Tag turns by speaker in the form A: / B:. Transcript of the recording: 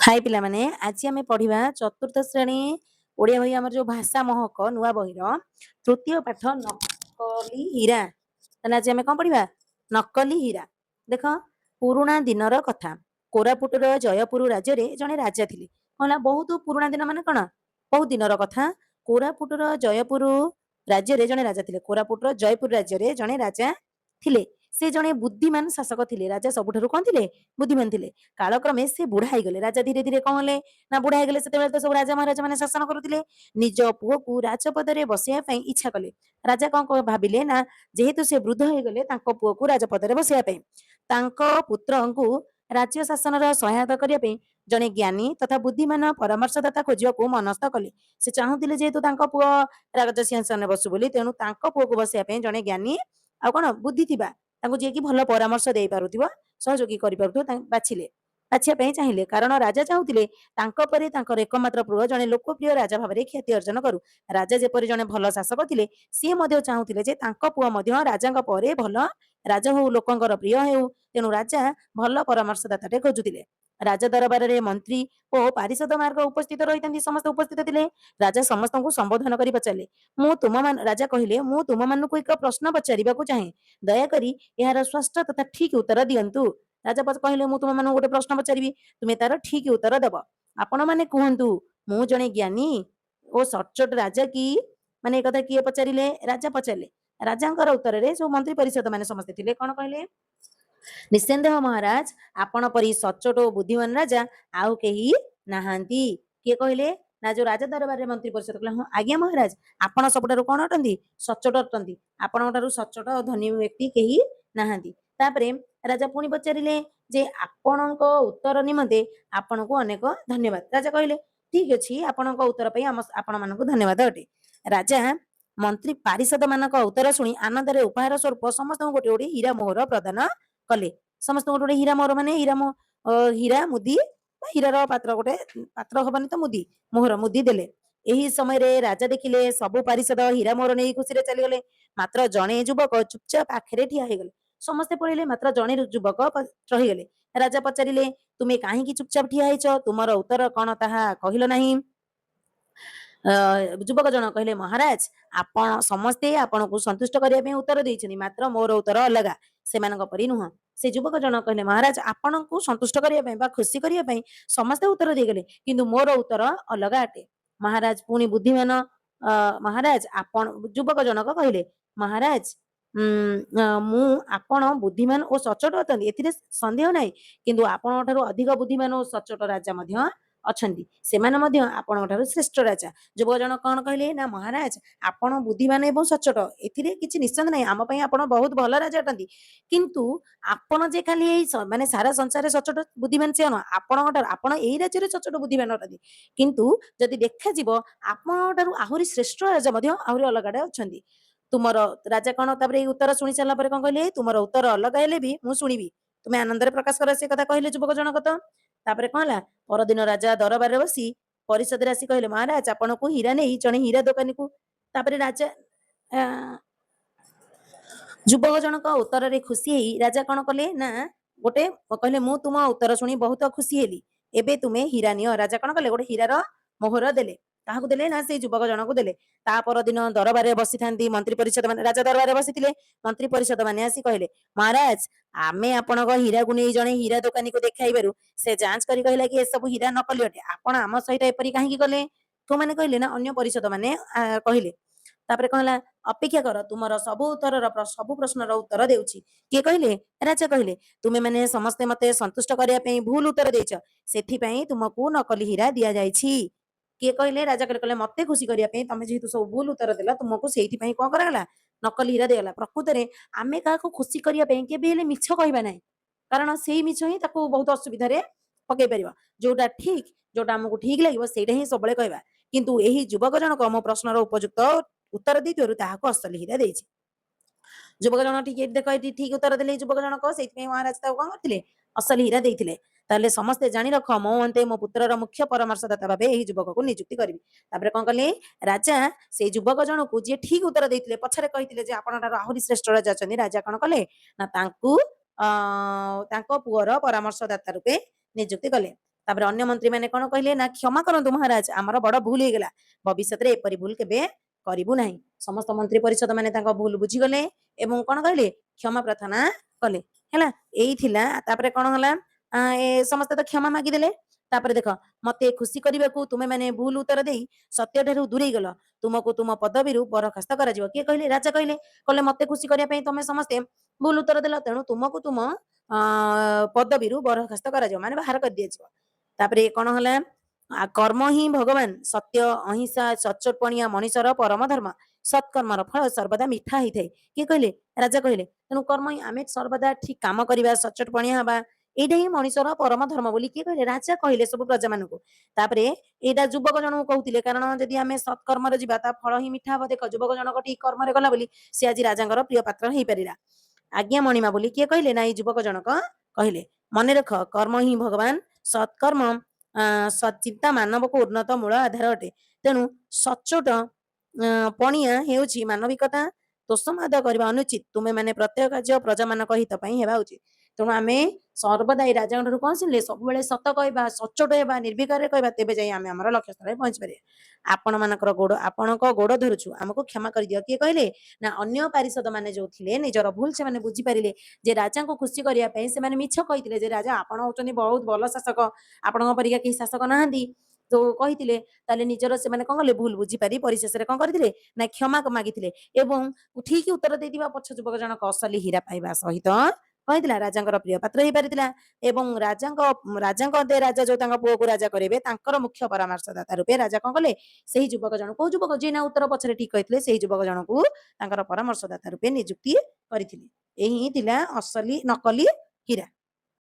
A: हाय पिला माने आज आम पढ़ा चतुर्थ श्रेणी ओडिया बही आम जो भाषा महक नुआ बही तृतीय पाठ नकली हीरा। आज आम कौन पढ़ा नकली हीरा। देख पुराणा दिनर कथा कोरापुटर जयपुर राज्य रे जड़े राजा थे कहला बहुत पुराणा दिन मान कौन बहुत दिनर कथा। कोरापुटर जयपुर राज्य रे जड़े राजा थे कोरापुटर जयपुर राज्य रे जड़े राजा थिले से जड़े बुद्धिमान शासक थे राजा सबुठारु कौन थे बुद्धिमान थे। कालक्रमे से बुढ़ा गले राजा धीरे धीरे कौन है ना बुढ़ा गले से तो सब राजा महाराजा मैंने शासन करुले निज पुओ को राजपदरे बसैया इच्छा कले। राजा कौन भाविले ना जेहेतु से वृद्ध हो गले पुओ को राजपदरे बसैया पुत्र को राज्य शासन सहायता करने जड़े ज्ञानी तथा बुद्धिमान परामर्शदाता खोजा को मनस्थ कले। से चाहूले जेहेतु पुओ राजा सिंहासन बसु बोली तेणु पुओ को बसैया जड़े ज्ञानी आ कौन बुद्धि थी जी कि भल परामर्श दे पारुथिबा सहयोगी करि पारुथिबा बाछिले बाछिया चाहिए कारण राजा चाहूले एकमात्र पुओ जड़े लोकप्रिय राजा भाव में ख्याति अर्जन करू। राजा जेपरी जड़े भल शासक थे सी चाहूले पुओ राजा भल राजा हो लोकंर प्रिय हो तेणु राजा भल परामर्शदाता खोजुले। राजा दरबार रे मंत्री और पारिषद मार्ग उपस्थित रही समस्त उपस्थित थे। राजा समस्त को संबोधन कर पचारे मु तुम राजा कहले मु तुम मान को एक प्रश्न पचार चाहे दयाकोरी यार स्पष्ट तथा ठीक उत्तर दिंतु। राजा कहले मु तुम मान गोटे प्रश्न पचारि तुम्हें तार ठीक उत्तर दब आपण मैंने कहतु मु जड़े ज्ञानी ओ सचोट राजा कि माने एक किए पचारे राजा पचारे राजा उत्तर में सब मंत्री परिषद मैंने समस्ते थे कौन कहले निसंदेह महाराज आपण परी सचोट और बुद्धिमान राजा आउ कहीं नहांती। किए कहले ना जो राजा दरबार में मंत्री परिषद कहले हाँ आज्ञा महाराज आपण सबुठारु कौन अटंती सचोट अटंती आपण सचोट और धनी व्यक्ति कहीं नहांती। तापरे राजा पुणी पचारे जे आपण उत्तर निमंते आपण को अनेक धन्यवाद। राजा कहले ठीक अच्छे आपण उत्तर आपण मान धन्यवाद अटे। राजा मंत्री पारिषद मान उत्तर शुणी आनंद उपहार स्वरूप समस्त गोटे गोटे हीरा मोहर प्रदान कले। समस्त गोटे गोटे हीरा मोहर माने हीरा मुदी हीरार पात्र गोटे पात्र हबनी तो मुदी मोहर मुदी देले। एही समय रे राजा देखिले सबु पारिषद हीरा मोहर नहीं खुशी चलीगले मात्र जड़े युवक चुपचाप आखिरे ठिया हो गले। समस्ते पड़े मात्र जड़े युवक रहीगले। राजा पचारे तुम्हें कहीं चुपचाप ठिया होइछ तुमर उत्तर कौन ताहा कहिल नहीं। युवक जन कहले महाराज आपण समस्ते आपण को संतुष्ट करने उत्तर देइछनी मात्र मोर उत्तर अलगा से परी नुह। से युवक जन कहले महाराज आपण को संतुष्ट करने खुशी करने समस्ते उत्तर देगले किंतु मोर उत्तर अलगा अटे। महाराज पुणी बुद्धिमान महाराज आपण युवक जनक कहले महाराज मु आपण बुद्धिमान और सचोट अटंती एथिरे संदेह नहीं किंतु आपण ठारू अधिक बुद्धिमान और सचोट राजा मध्य अछंती सेमाने मध्य आपण ठारू श्रेष्ठ राजा। युवक जन कौन कहले ना महाराज आपण बुद्धिमान एवं सचोट एथिरे किछि निश्चय नहीं आम पई आपण बहुत भल राजा अटंती किंतु आपण जे खाली माने सारा संसार सचोट बुद्धिमान से आपण आपण एई राज्य रे सचोट बुद्धिमान अटंती किंतु जदि देखा जिवो आपण ठारू आहुरी श्रेष्ठ राजा मध्य आहुरी अलगाडे अछंती। तुमर राजा कौन तापर उत्तर शुणी सारा कौन कहले तुमर उत्तर अलग हेले भी मु शुणिबी तुम्हें आनंद प्रकाश कर से कथा कहले युवक जनक तो तापर कौन है परदिन राजा दरबार बसी परिषद आसी कहले महाराज आपण को हीरा नहीं जड़े हीरा दोकानी को तापर राजा युवक जनक उत्तर रे खुशी ही राजा कौन कले ना गोटे कहले मु तुम उत्तर शुणी बहुत खुशी हेली एबे तुम्हें हीरा नियो। राजा कौन कले गोटे हीरार मोहर देले काहाकू देले ना से युवक जनक देले। ता परदिन दरबार बसी थांती मंत्री परिषद माने राजा दरबार बसीथिले मंत्री परिषद माने आसी कहले महाराज आमे आपणक हीरा को नहीं जड़े हीरा दोकानी को देखाइबारु से जांच करी कहला कि ए सब हीरा नकली अटे आपण आम सहित एपरी काहे कले तो माने कहले ना अन्य परिषद माने कहले तापर कहला अपेक्षा कर तुमर सबु उत्तर सबु प्रश्नर उत्तर देउची। किए कहले राजा कहले तुमे माने समस्ते मते संतुष्ट करिया पई भूल उत्तर देइछ सेथि पई तुमको नकली हीरा दिया जाइछि। किए कहले राजा कहले मते खुशी करिया पई तमे जेहेतु सब भूल उत्तर देला तुमको सेथि पई कोन करागला नकली हीरा देगला। प्रकृत रे आमे काको खुशी करिया पई केबे हेले मिछ कहबा नै कारण सेही मिछ ही ताको बहुत असुविधा रे पकई परिबा जोटा ठीक जोटा हमको ठीक लागिबो सेटा ही सबले कहबा किंतु एही युवक जनक मो प्रश्नर उपयुक्त उत्तर देइतरु ताहाको असली हीरा देइछि। युवक जन ठीक देख ठीक उत्तर देले युवक जनक से महाराज कौन करते असली हीरा देते ताले समस्ते जानी रख मो अंते मो पुत्रर मुख्य परामर्शदाता भाव यही युवक को नियुक्ति करी। तापर कौन कले राजा से युवक जन को जी ठीक उत्तर देते पछरे कहते आहरी श्रेष्ठ राजा अच्छा राजा कौन कले ना पुअर परामर्शदाता रूपे नियुक्ति कले। ତାପରେ ଅନ୍ୟ ମନ୍ତ୍ରୀ ମାନେ କଣ କହିଲେ ନା କ୍ଷମା କରନ୍ତୁ ମହାରାଜ ଆମର ବଡ ଭୁଲ ହେଇଗଲା ଭବିଷ୍ୟତରେ ଏପରି ଭୁଲ କେବେ କରିବୁ ନାହିଁ। ସମସ୍ତ ମନ୍ତ୍ରୀ ପରିଷଦ ମାନେ ତାଙ୍କ ଭୁଲ ବୁଝିଗଲେ ଏବଂ କଣ କହିଲେ କ୍ଷମା ପ୍ରାର୍ଥନା କଲେ ହେଲା। ଏଇ ଥିଲା ତାପରେ କଣ ହେଲା ଏ ସମସ୍ତେ ତ କ୍ଷମା ମାଗିଦେଲେ। ତାପରେ ଦେଖ ମତେ ଖୁସି କରିବାକୁ ତୁମେ ମାନେ ଭୁଲ ଉତ୍ତର ଦେଇ ସତ୍ୟ ଠାରୁ ଦୂରେଇ ଗଲ ତୁମକୁ ତୁମ ପଦବୀରୁ ବରଖାସ୍ତ କରାଯିବ। କିଏ କହିଲେ ରାଜା କହିଲେ ମତେ ଖୁସି କରିବା ପାଇଁ ତମେ ସମସ୍ତେ ଭୁଲ ଉତ୍ତର ଦେଲ ତେଣୁ ତୁମକୁ ତୁମ ପଦବୀରୁ ବରଖାସ୍ତ କରାଯିବ ମାନେ ବାହାର କରିଦିଆଯିବ। ତାପରେ କଣ ହେଲା କର୍ମ ହିଁ ଭଗବାନ ସତ୍ୟ ଅହିଂସା ସଚୋଟପଣିଆ ମଣିଷର ପରମ ଧର୍ମ ସତ୍କର୍ମର ଫଳ ସର୍ବଦା ମିଠା ହେଇଥାଏ। କିଏ କହିଲେ ରାଜା କହିଲେ ତେଣୁ କର୍ମ ହିଁ ଆମେ ସର୍ବଦା ଠିକ କାମ କରିବା ସଚୋଟପଣିଆ ହବା ଏଇଟା ହିଁ ମଣିଷର ପରମ ଧର୍ମ ବୋଲି କିଏ କହିଲେ ରାଜା କହିଲେ ସବୁ ପ୍ରଜା ମାନଙ୍କୁ। ତାପରେ ଏଇଟା ଯୁବକ ଜଣଙ୍କୁ କହୁଥିଲେ କାରଣ ଯଦି ଆମେ ସତ୍କର୍ମରେ ଯିବା ତା ଫଳ ହିଁ ମିଠା ହବ। ଦେଖ ଯୁବକ ଜଣକ ଠିକ କର୍ମରେ ଗଲା ବୋଲି ସେ ଆଜି ରାଜାଙ୍କର ପ୍ରିୟ ପାତ୍ର ହେଇପାରିଲା। ଆଜ୍ଞା ମଣିମା ବୋଲି କିଏ କହିଲେ ନା ଏଇ ଯୁବକ ଜଣକ କହିଲେ। ମନେ ରଖ କର୍ମ ହିଁ ଭଗବାନ ସତ୍କର୍ମ ସଚିନ୍ତା ମାନବକୁ ଉନ୍ନତ ମୂଳ ଆଧାର ଅଟେ। ତେଣୁ ସଚ୍ଚୋଟ ପଣିଆ ହେଉଛି ମାନବିକତା ତୋଷମାଦ କରିବା ଅନୁଚିତ ତୁମେ ମାନେ ପ୍ରତ୍ୟେକ କାର୍ଯ୍ୟ ପ୍ରଜା ମାନଙ୍କ ହିତ ପାଇଁ ହେବା ଉଚିତ। ତେଣୁ ଆମେ ସର୍ବଦା ଏଇ ରାଜାଙ୍କ ଠାରୁ କଣ ଶିଖିଲେ ସବୁବେଳେ ସତ କହିବା ସଚ୍ଚୋଟ ହେବା ନିର୍ବିକାରରେ କହିବା ତେବେ ଯାଇ ଆମେ ଆମର ଲକ୍ଷ୍ୟ ସ୍ଥଳରେ ପହଞ୍ଚି ପାରିବା। ଆପଣଙ୍କ ଗୋଡ ଧରୁଛୁ ଆମକୁ କ୍ଷମା କରିଦିଅ। କିଏ କହିଲେ ନା ଅନ୍ୟ ପାରିଷଦ ମାନେ ଯୋଉ ଥିଲେ ନିଜର ଭୁଲ ସେମାନେ ବୁଝିପାରିଲେ ଯେ ରାଜାଙ୍କୁ ଖୁସି କରିବା ପାଇଁ ସେମାନେ ମିଛ କହିଥିଲେ ଯେ ରାଜା ଆପଣ ହଉଛନ୍ତି ବହୁତ ଭଲ ଶାସକ ଆପଣଙ୍କ ପରିକା କେହି ଶାସକ ନାହାନ୍ତି ଯୋଉ କହିଥିଲେ ତାହେଲେ ନିଜର ସେମାନେ କଣ କଲେ ଭୁଲ ବୁଝିପାରି ପରିଶେଷରେ କଣ କରିଥିଲେ ନା କ୍ଷମା ମାଗିଥିଲେ ଏବଂ ଠିକ ଉତ୍ତର ଦେଇଥିବା ପଛ ଯୁବକ ଜଣକ ଅସଲି ହୀରା ପାଇବା ସହିତ କହିଥିଲା ରାଜାଙ୍କର ପ୍ରିୟ ପାତ୍ର ହେଇପାରିଥିଲା ଏବଂ ରାଜାଙ୍କ ରାଜା ଯୋଉ ତାଙ୍କ ପୁଅକୁ ରାଜା କରିବେ ତାଙ୍କର ମୁଖ୍ୟ ପରାମର୍ଶଦାତା ରୂପେ ରାଜା କଣ କଲେ ସେହି ଯୁବକ ଜଣକ କୋଉ ଯୁବକ ଯିଏ ନା ଉତ୍ତର ପଛରେ ଠିକ କହିଥିଲେ ସେହି ଯୁବକ ଜଣକୁ ତାଙ୍କର ପରାମର୍ଶଦାତା ରୂପେ ନିଯୁକ୍ତି କରିଥିଲେ। ଏହି ହିଁ ଥିଲା ଅସଲି ନକଲି ହୀରା।